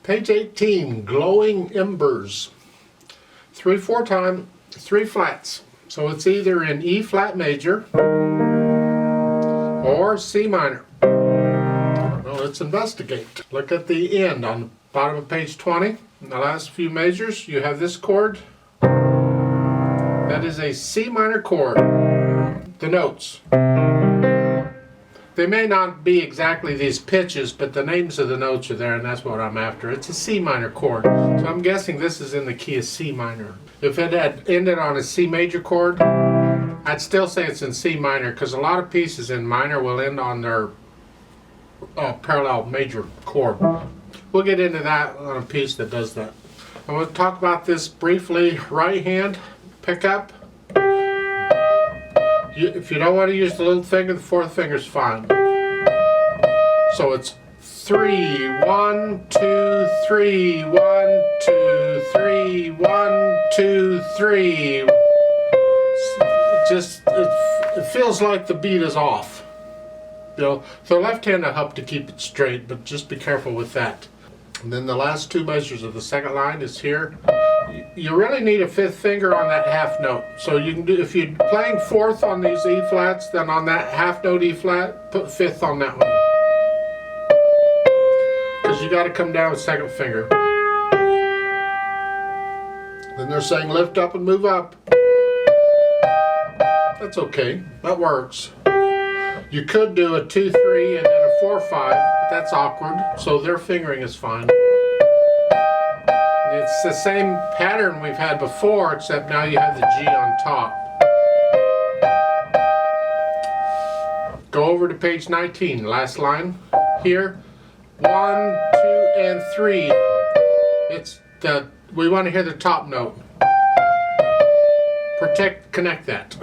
Page 18, Glowing Embers. 3/4 time, 3 flats. So it's either in E flat major or C minor. Well, let's investigate. Look at the end on the bottom of page 20. In the last few measures, you have this chord. That is a C minor chord. The notes. They may not be exactly these pitches, but the names of the notes are there, and that's what I'm after. It's a C minor chord. So I'm guessing this is in the key of C minor. If it had ended on a C major chord, I'd still say it's in C minor, because a lot of pieces in minor will end on their parallel major chord. We'll get into that on a piece that does that. I want to talk about this briefly. Right hand pickup. If you don't want to use the little finger, the 4th finger is fine. So it's 3, 1, 2, 3, 1, 2, 3, 1, 2, 3. It feels like the beat is off. You know, so left hand will help to keep it straight, but just be careful with that. And then the last 2 measures of the second line is here. You really need a 5th finger on that half note. So you can do, if you're playing 4th on these E flats, then on that half note E flat, put 5th on that one. Because you got to come down with 2nd finger. Then they're saying lift up and move up. That's okay. That works. You could do a 2-3 and then a 4-5, but that's awkward. So their fingering is fine. It's the same pattern we've had before, except now you have the G on top. Go over to page 19, last line here. 1, 2, and 3. We want to hear the top note. Connect that.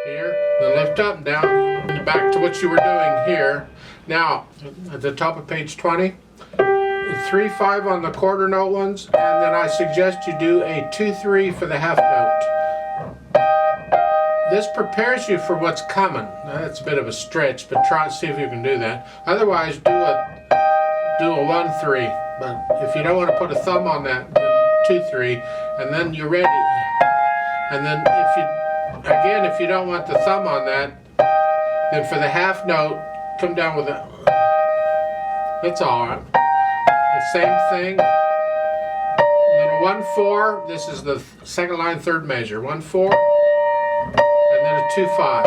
Here, then lift up and down, and back to what you were doing here. Now, at the top of page 20. 3-5 on the quarter note ones, and then I suggest you do a 2-3 for the half note. This prepares you for what's coming. Now, that's a bit of a stretch, but try to see if you can do that. Otherwise, do a 1-3. But if you don't want to put a thumb on that, then 2-3, and then you're ready. And then if you don't want the thumb on that, then for the half note, come down with a. That's all right. Same thing. And then a 1-4. This is the second line, 3rd measure. 1-4, and then a 2-5.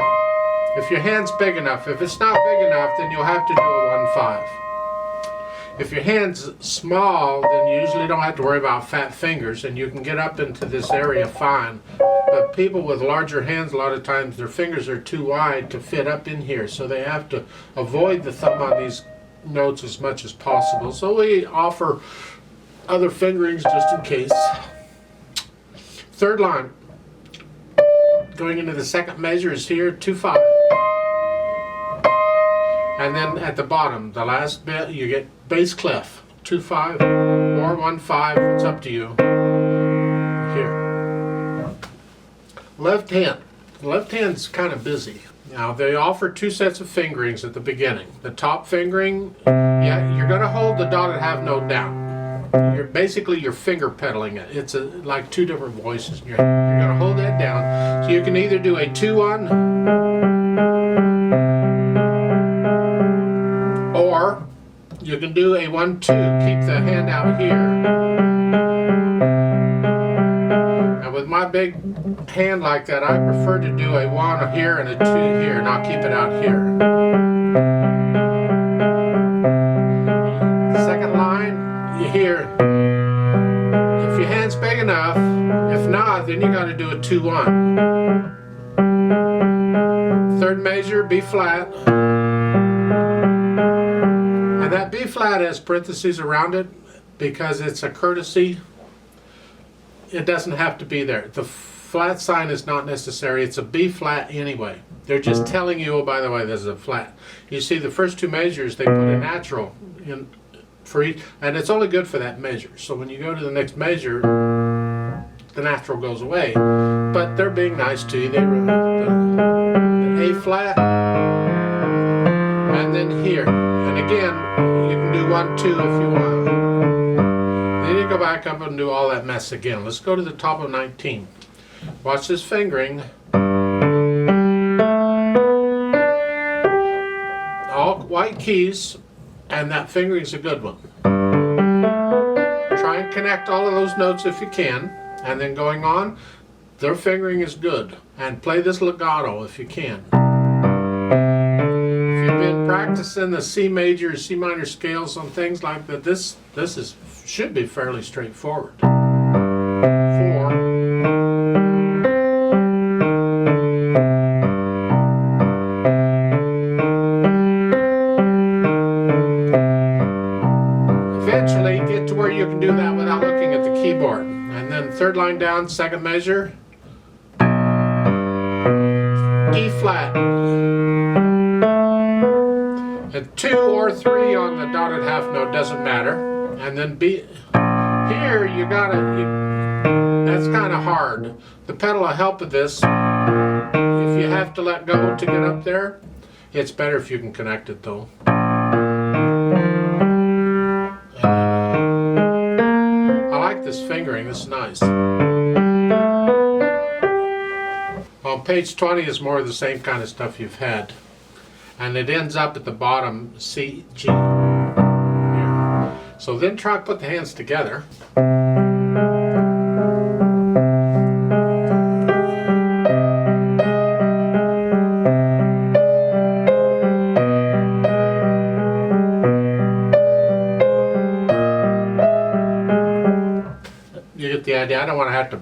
If your hand's big enough. If it's not big enough, then you'll have to do a 1-5. If your hand's small, then you usually don't have to worry about fat fingers, and you can get up into this area fine. But people with larger hands, a lot of times their fingers are too wide to fit up in here, so they have to avoid the thumb on these notes as much as possible. So we offer other fingerings just in case. 3rd line. Going into the 2nd measure is here, 2-5. And then at the bottom, the last bit, you get bass clef. 2-5 or 1-5, it's up to you. Here. Left hand. The left hand's kind of busy. Now, they offer 2 sets of fingerings at the beginning. The top fingering, you're going to hold the dotted half note down. You're finger pedaling it. It's like 2 different voices. You're going to hold that down. So you can either do a 2-1, or you can do a 1-2. Keep the hand out here. And with my big hand like that, I prefer to do a 1 here and a 2 here, and I'll keep it out here. Second line, you hear. If your hand's big enough, if not, then you got to do a 2-1. 3rd measure, B flat. And that B flat has parentheses around it because it's a courtesy. It doesn't have to be there. The flat sign is not necessary. It's a B flat anyway. They're just telling you, oh, by the way, this is a flat. You see, the first 2 measures, they put a natural in for each, and it's only good for that measure. So when you go to the next measure, the natural goes away. But they're being nice to you. They the A flat, and then here. And again, You can do 1, 2 if you want. Then you go back up and do all that mess again. Let's go to the top of 19. Watch this fingering. All white keys, and that fingering's a good one. Try and connect all of those notes if you can, and then going on, their fingering is good. And play this legato if you can. If you've been practicing the C major, C minor scales on things like that, this should be fairly straightforward. 4. Eventually get to where you can do that without looking at the keyboard. And then third line down, second measure, E flat. And 2 or 3 on the dotted half note, doesn't matter. And then B. Here you gotta, that's kind of hard. The pedal will help with this. If you have to let go to get up there, it's better if you can connect it though. I like this fingering, this is nice. Well, page 20 is more of the same kind of stuff you've had. And it ends up at the bottom, C, G. Here. So then try to put the hands together. You get the idea. I don't want to have to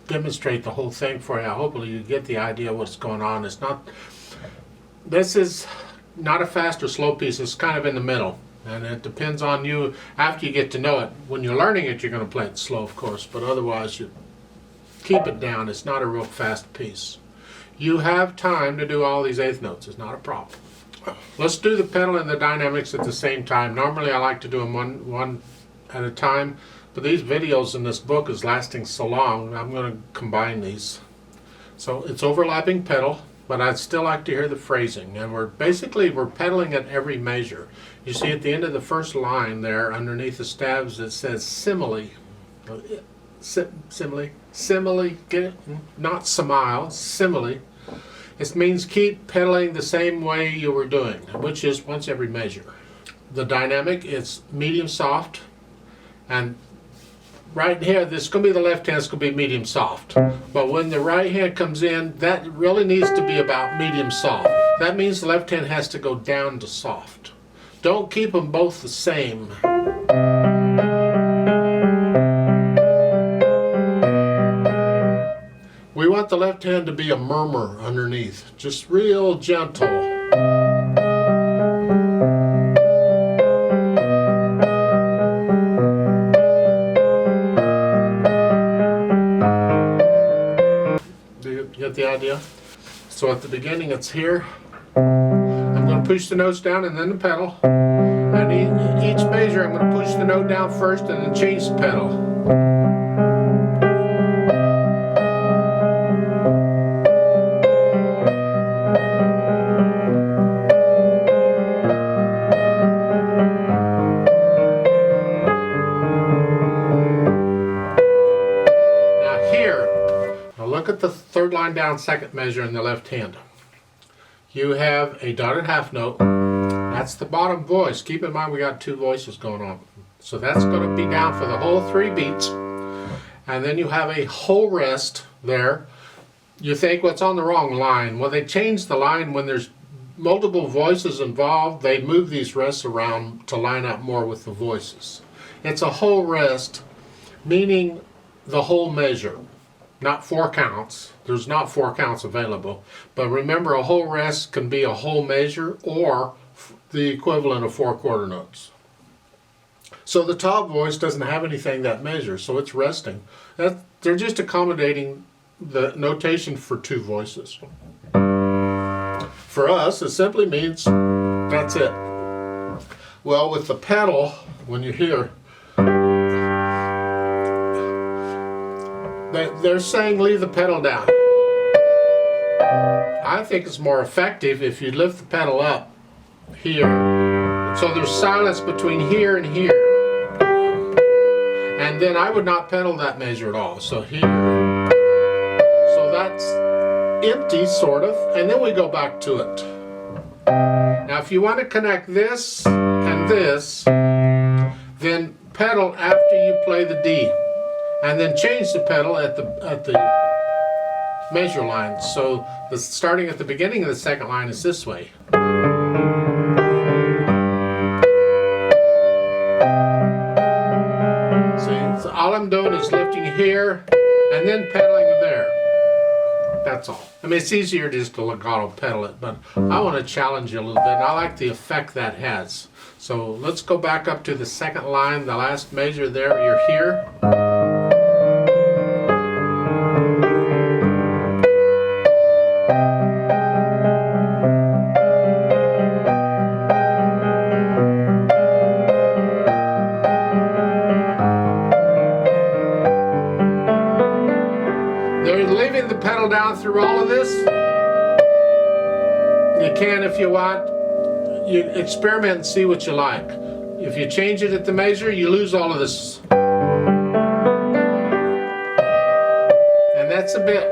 demonstrate the whole thing for you. Hopefully you get the idea of what's going on. This is not a fast or slow piece. It's kind of in the middle, and it depends on you after you get to know it. When you're learning it, you're going to play it slow, of course, but otherwise you keep it down. It's not a real fast piece. You have time to do all these eighth notes. It's not a problem. Let's do the pedal and the dynamics at the same time. Normally I like to do them one at a time, but these videos in this book is lasting so long, I'm going to combine these. So it's overlapping pedal, but I'd still like to hear the phrasing. And we're pedaling at every measure. You see at the end of the first line there, underneath the stabs, it says simile. Simile, get it? Not simile, simile. It means keep pedaling the same way you were doing, which is once every measure. The dynamic, it's medium soft, and right here, this is going to be the left hand, it's going to be medium soft. But when the right hand comes in, that really needs to be about medium soft. That means the left hand has to go down to soft. Don't keep them both the same. We want the left hand to be a murmur underneath, just real gentle. Get the idea? So at the beginning it's here. I'm going to push the notes down and then the pedal. And each measure I'm going to push the note down first and then change the pedal. Look at the third line down, second measure in the left hand. You have a dotted half note. That's the bottom voice. Keep in mind we got 2 voices going on. So that's going to be down for the whole 3 beats. And then you have a whole rest there. You think, what's on the wrong line? Well, they change the line when there's multiple voices involved. They move these rests around to line up more with the voices. It's a whole rest, meaning the whole measure. Not 4 counts. There's not 4 counts available. But remember, a whole rest can be a whole measure or the equivalent of 4 quarter notes. So the top voice doesn't have anything that measures, so it's resting. They're just accommodating the notation for 2 voices. For us, it simply means that's it. Well, with the pedal, when you hear, they're saying leave the pedal down. I think it's more effective if you lift the pedal up here. So there's silence between here and here. And then I would not pedal that measure at all. So here. So that's empty, sort of. And then we go back to it. Now if you want to connect this and this, then pedal after you play the D. And then change the pedal at the measure line. So starting at the beginning of the second line is this way. See, so all I'm doing is lifting here and then pedaling there. That's all. I mean, it's easier just to legato pedal it, but I want to challenge you a little bit, and I like the effect that has. So let's go back up to the second line, the last measure there, you're here. Leaving the pedal down through all of this. You can if you want. You experiment and see what you like. If you change it at the measure, you lose all of this. And that's a bit,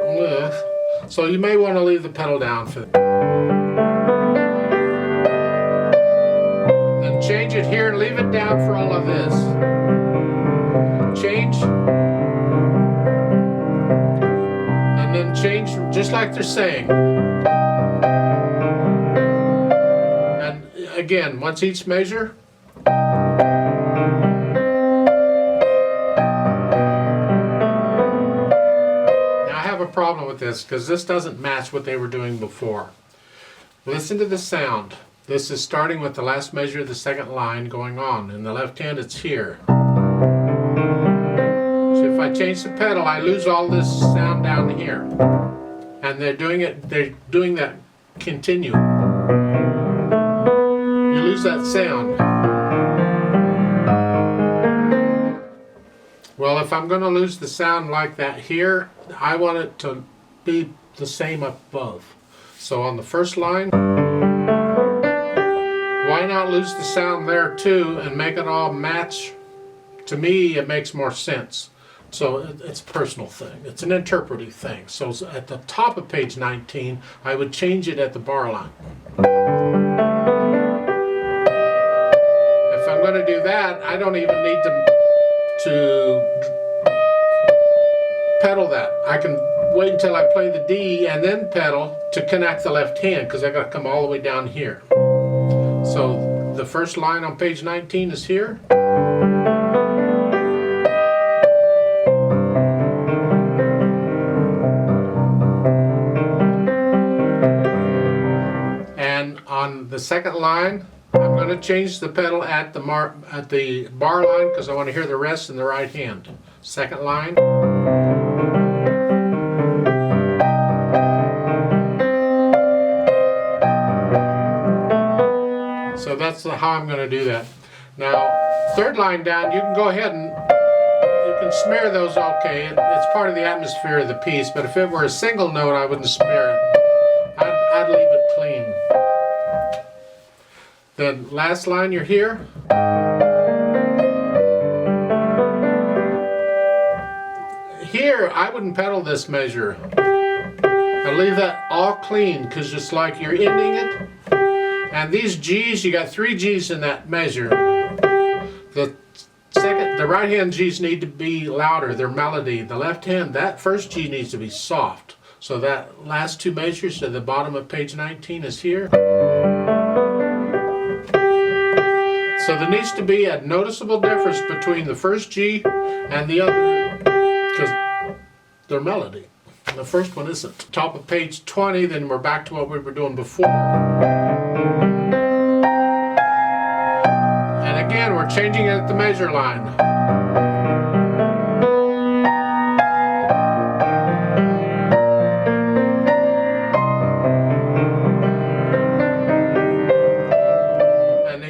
so you may want to leave the pedal down for that. Then change it here and leave it down for all of this. Change. And then change just like they're saying. And again, once each measure. Now I have a problem with this because this doesn't match what they were doing before. Listen to the sound. This is starting with the last measure of the second line going on. In the left hand it's here. So if I change the pedal, I lose all this sound down here. And they're doing that continue. You lose that sound. Well, if I'm going to lose the sound like that here, I want it to be the same up above. So on the first line, why not lose the sound there too and make it all match? To me, it makes more sense. So it's a personal thing. It's an interpretive thing. So at the top of page 19, I would change it at the bar line. If I'm going to do that, I don't even need to pedal that. I can wait until I play the D and then pedal to connect the left hand because I got to come all the way down here. So the first line on page 19 is here. On the second line, I'm going to change the pedal at the bar line because I want to hear the rest in the right hand. Second line. So that's how I'm going to do that. Now, third line down, you can go ahead and you can smear those okay. It's part of the atmosphere of the piece, but if it were a single note, I wouldn't smear it. I'd leave it clean. The last line you're here. Here, I wouldn't pedal this measure. I leave that all clean because it's like you're ending it. And these G's, you got 3 G's in that measure. The right hand G's need to be louder, they're melody. The left hand, that first G needs to be soft. So that last 2 measures at the bottom of page 19 is here. So there needs to be a noticeable difference between the first G and the other, because they're melody. And the first one isn't. Top of page 20, then we're back to what we were doing before. And again, we're changing it at the measure line.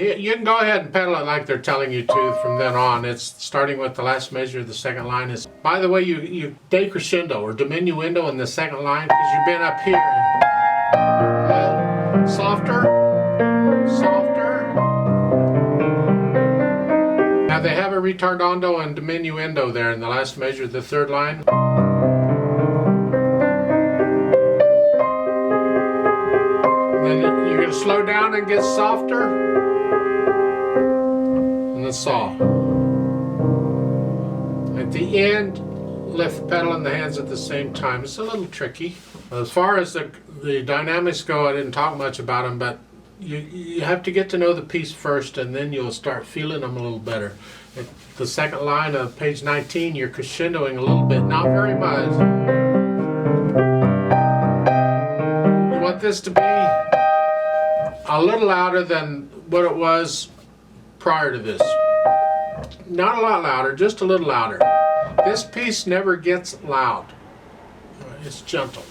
You can go ahead and pedal it like they're telling you to from then on. It's starting with the last measure of the second line. Is, by the way, you decrescendo or diminuendo in the second line because you've been up here. Softer, softer, ritardando and diminuendo there in the last measure of the third line. Then you're going to slow down and get softer. And then saw. At the end, lift the pedal in the hands at the same time. It's a little tricky. As far as the dynamics go, I didn't talk much about them, but you have to get to know the piece first, and then you'll start feeling them a little better. At the second line of page 19, you're crescendoing a little bit, not very much. You want this to be a little louder than what it was prior to this. Not a lot louder, just a little louder. This piece never gets loud. It's gentle.